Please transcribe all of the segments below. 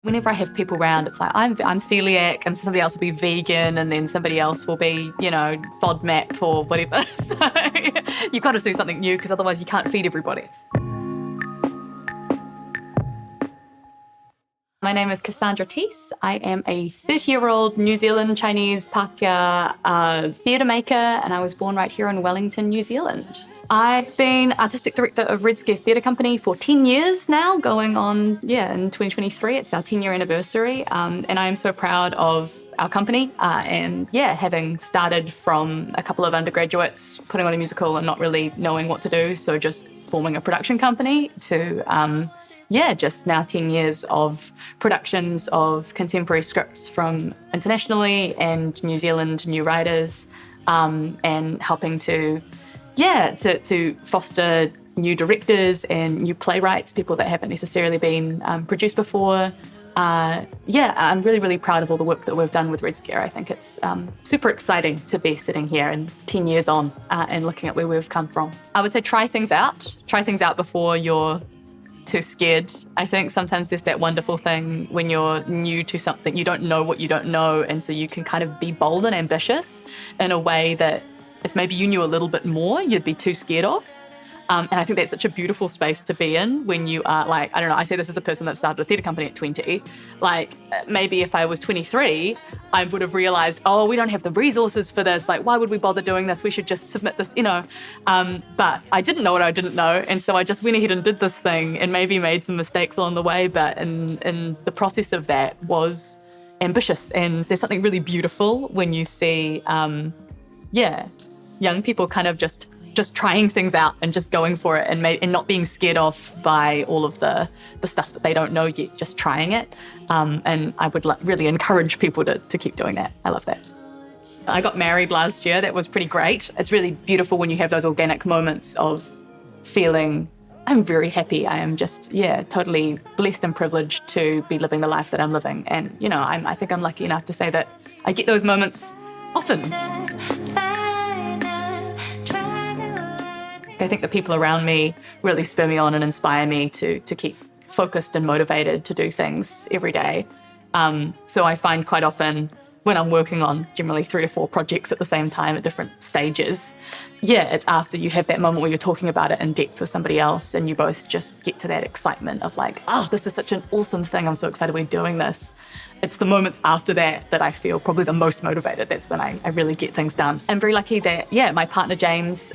Whenever I have people around, it's like I'm celiac and somebody else will be vegan and then somebody else will be, FODMAP or whatever. So you've got to do something new because otherwise you can't feed everybody. My name is Cassandra Tse. I am a 30-year-old New Zealand Chinese Pākehā theatre maker, and I was born right here in Wellington, New Zealand. I've been artistic director of Red Scare Theatre Company for 10 years now, going on, in 2023. It's our 10-year anniversary, and I am so proud of our company having started from a couple of undergraduates putting on a musical and not really knowing what to do, so just forming a production company to just now 10 years of productions of contemporary scripts from internationally and New Zealand new writers, and helping to foster new directors and new playwrights, people that haven't necessarily been produced before. I'm really, really proud of all the work that we've done with Red Scare. I think it's super exciting to be sitting here and 10 years on and looking at where we've come from. I would say try things out. Try things out before you're too scared. I think sometimes there's that wonderful thing when you're new to something, you don't know what you don't know, and so you can kind of be bold and ambitious in a way that if maybe you knew a little bit more, you'd be too scared of. And I think that's such a beautiful space to be in when you are I say this as a person that started a theatre company at 20. Maybe if I was 23, I would have realised, we don't have the resources for this. Why would we bother doing this? We should just submit this, But I didn't know what I didn't know. And so I just went ahead and did this thing and maybe made some mistakes along the way. But in the process of that was ambitious. And there's something really beautiful when you see, young people kind of just trying things out and just going for it and not being scared off by all of the stuff that they don't know yet, just trying it. And I would really encourage people to keep doing that. I love that. I got married last year. That was pretty great. It's really beautiful when you have those organic moments of feeling, I'm very happy. I am just, totally blessed and privileged to be living the life that I'm living. And, I think I'm lucky enough to say that I get those moments often. I think the people around me really spur me on and inspire me to keep focused and motivated to do things every day. So I find quite often when I'm working on generally 3 to 4 projects at the same time at different stages, it's after you have that moment where you're talking about it in depth with somebody else and you both just get to that excitement of this is such an awesome thing. I'm so excited we're doing this. It's the moments after that I feel probably the most motivated. That's when I really get things done. I'm very lucky that, my partner James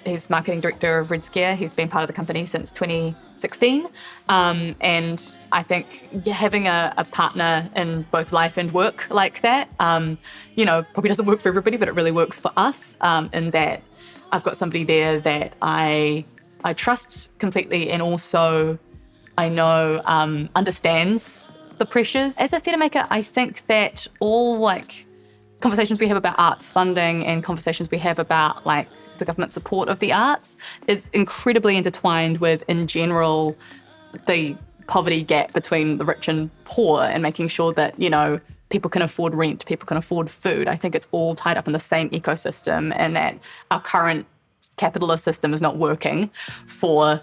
he's marketing director of Red Scare. He's been part of the company since 2016. And I think having a partner in both life and work like that, probably doesn't work for everybody, but it really works for us. In that I've got somebody there that I trust completely and also I know understands the pressures. As a theatre maker, I think that all conversations we have about arts funding and conversations we have about the government support of the arts is incredibly intertwined with, in general, the poverty gap between the rich and poor and making sure that, people can afford rent, people can afford food. I think it's all tied up in the same ecosystem and that our current capitalist system is not working for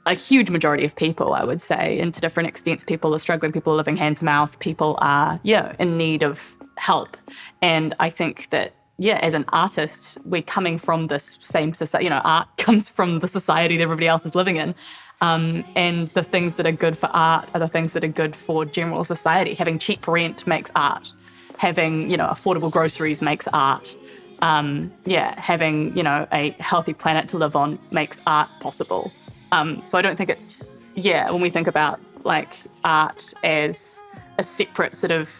a huge majority of people, I would say, and to different extents. People are struggling, people are living hand to mouth, people are, in need of help. And I think that, as an artist, we're coming from this same society, art comes from the society that everybody else is living in. And the things that are good for art are the things that are good for general society. Having cheap rent makes art. Having, affordable groceries makes art. Having, a healthy planet to live on makes art possible. So I don't think it's, when we think about art as a separate sort of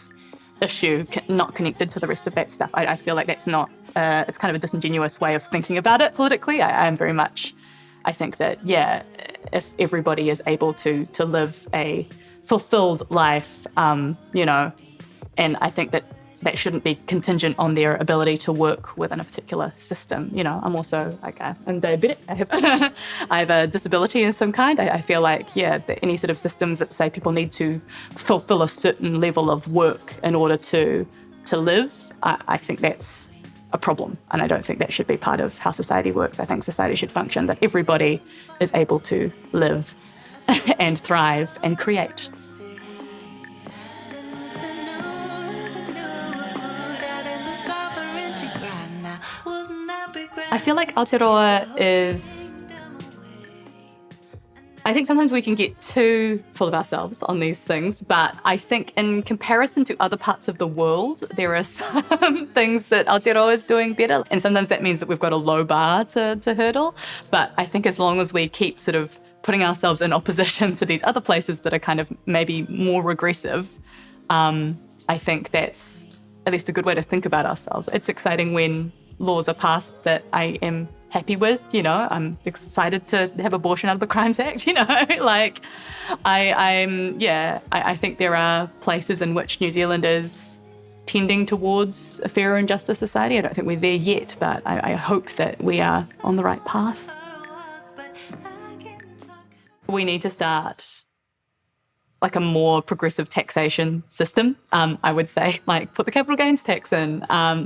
issue, not connected to the rest of that stuff, I feel like that's not, it's kind of a disingenuous way of thinking about it politically. I am very much, I think that, if everybody is able to live a fulfilled life, and I think that shouldn't be contingent on their ability to work within a particular system. I'm also I'm diabetic. I have a disability of some kind. I feel like, that any sort of systems that say people need to fulfill a certain level of work in order to live, I think that's a problem. And I don't think that should be part of how society works. I think society should function that everybody is able to live and thrive and create. I feel like Aotearoa is... I think sometimes we can get too full of ourselves on these things, but I think in comparison to other parts of the world, there are some things that Aotearoa is doing better. And sometimes that means that we've got a low bar to hurdle. But I think as long as we keep sort of putting ourselves in opposition to these other places that are kind of maybe more regressive, I think that's at least a good way to think about ourselves. It's exciting when laws are passed that I am happy with, you know. I'm excited to have abortion out of the Crimes Act, you know. Like, I think there are places in which New Zealand is tending towards a fairer and juster society. I don't think we're there yet, but I hope that we are on the right path. We need to start like a more progressive taxation system, I would say, like put the capital gains tax in,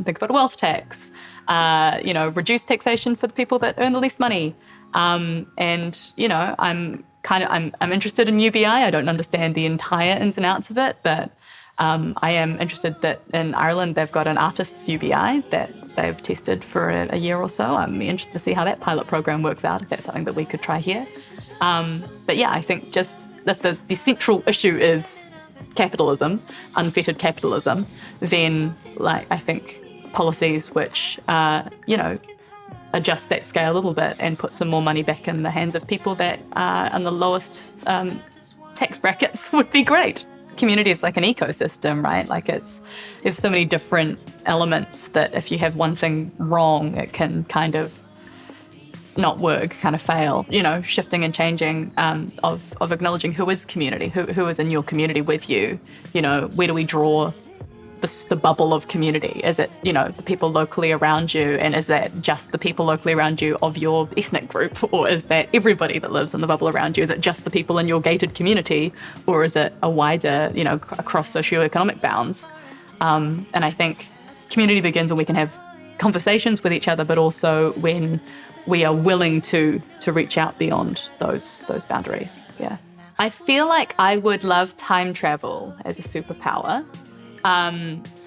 think about a wealth tax, reduce taxation for the people that earn the least money. And, you know, I'm interested in UBI. I don't understand the entire ins and outs of it, but I am interested that in Ireland they've got an artists UBI that they've tested for a year or so. I'm interested to see how that pilot program works out, if that's something that we could try here. But yeah, I think just if the central issue is capitalism, unfettered capitalism, then like I think policies which adjust that scale a little bit and put some more money back in the hands of people that are on the lowest tax brackets would be great. Community is like an ecosystem, right? Like there's so many different elements that if you have one thing wrong, it can kind of not work, kind of fail, you know, shifting and changing of acknowledging who is community, who is in your community with you, you know, where do we draw the bubble of community? Is it, you know, the people locally around you, and is that just the people locally around you of your ethnic group, or is that everybody that lives in the bubble around you? Is it just the people in your gated community, or is it a wider, you know, across socioeconomic bounds? And I think community begins when we can have conversations with each other, but also when we are willing to reach out beyond those boundaries. Yeah. I feel like I would love time travel as a superpower.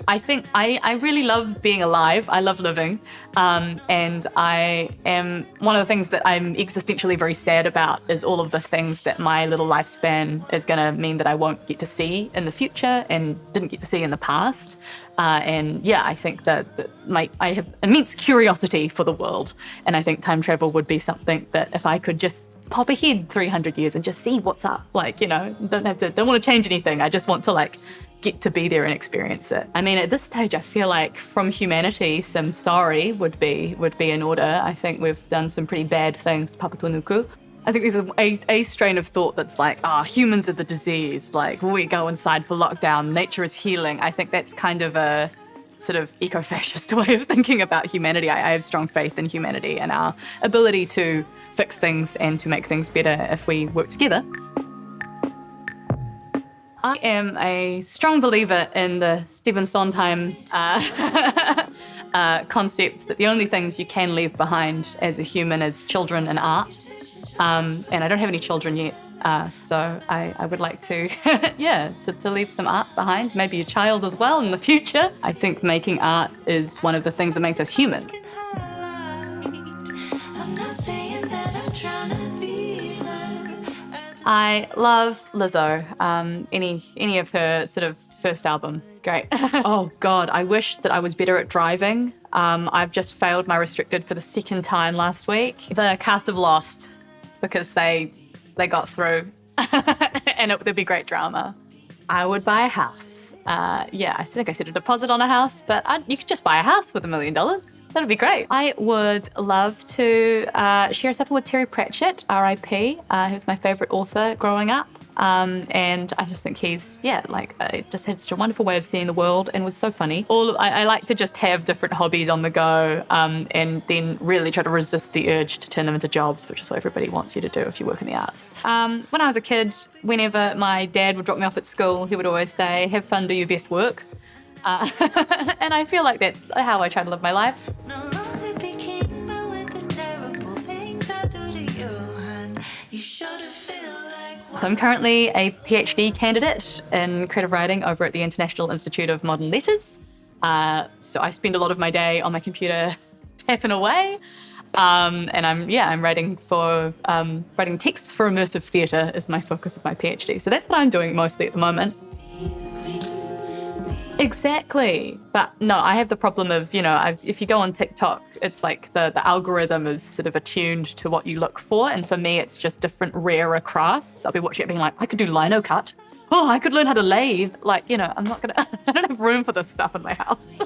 I think I really love being alive. I love living. And I am, one of the things that I'm existentially very sad about is all of the things that my little lifespan is going to mean that I won't get to see in the future and didn't get to see in the past. And yeah, I think that I have immense curiosity for the world. And I think time travel would be something that if I could just pop ahead 300 years and just see what's up, like, you know, don't want to change anything. I just want to like get to be there and experience it. I mean, at this stage, I feel like from humanity, some sorry would be in order. I think we've done some pretty bad things to Papatūānuku. I think there's a strain of thought that's like, humans are the disease. Like, we go inside for lockdown, nature is healing. I think that's kind of a sort of eco-fascist way of thinking about humanity. I have strong faith in humanity and our ability to fix things and to make things better if we work together. I am a strong believer in the Stephen Sondheim concept that the only things you can leave behind as a human is children and art. And I don't have any children yet, so I would like to, to leave some art behind, maybe a child as well in the future. I think making art is one of the things that makes us human. I love Lizzo, any of her sort of first album, great. Oh God, I wish that I was better at driving. I've just failed my restricted for the second time last week. The cast of Lost, because they got through and there'd be great drama. I would buy a house. I think I set a deposit on a house, but you could just buy a house with $1 million. That'd be great. I would love to share something with Terry Pratchett, R.I.P., who's my favourite author growing up. And I just think he's, just had such a wonderful way of seeing the world and was so funny. I like to just have different hobbies on the go and then really try to resist the urge to turn them into jobs, which is what everybody wants you to do if you work in the arts. When I was a kid, whenever my dad would drop me off at school, he would always say, have fun, do your best work. And I feel like that's how I try to live my life. So I'm currently a PhD candidate in creative writing over at the International Institute of Modern Letters. So I spend a lot of my day on my computer tapping away. And I'm writing texts for immersive theatre is my focus of my PhD. So that's what I'm doing mostly at the moment. Exactly. But no, I have the problem of, if you go on TikTok, it's like the algorithm is sort of attuned to what you look for. And for me, it's just different rarer crafts. I'll be watching it being like, I could do lino cut. Oh, I could learn how to lathe. Like, I'm not going to, I don't have room for this stuff in my house.